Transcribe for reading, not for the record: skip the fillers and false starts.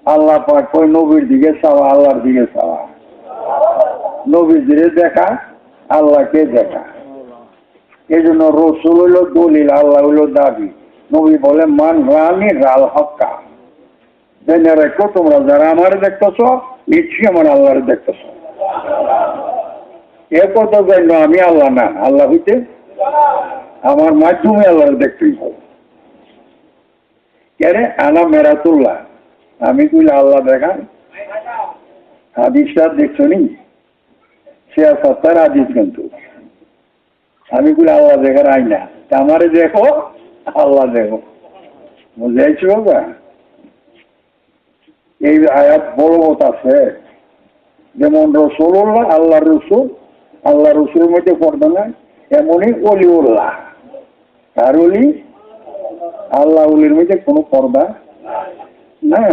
আল্লাহ পাক কই নবীর দিকে চাওয়া, আল্লাহর দিকে চাওয়া। নবীর দিকে দেখা, আল্লাহকে দেখা। এই জন্য রসুল হইল দলিল, আল্লাহ হইল দাবি। নবী বলে মান রানি রাল হক্কা। জেনে রেখো তোমরা যারা আমার দেখতেছ নিশ্চয়ই আমার আল্লাহরে দেখতেছ। এ কথা জানো আমি আল্লাহ না, আল্লাহ হইতে আমার মাধ্যমে আল্লাহরে দেখতেই হবে। কেন আনা মেরাতুল্লাহ, আমি কইলে আল্লাহ দেখান। হাদিসটা দেখছো নি, সে সত্তার হাদিস কিন্তু। আমি কইলে আল্লাহ দেখার আইনা, আমারে দেখো আল্লাহ দেখো, বুঝাইছি বাবা। এই আয়াত বলবত আছে, যেমন রসুল্লাহ আল্লাহ রসুল, আল্লাহ রসুলের মধ্যে পর্দা নাই, এমনই অলিউল্লাহ। আর অলি আল্লাহ অলির মধ্যে কোনো পর্দা না।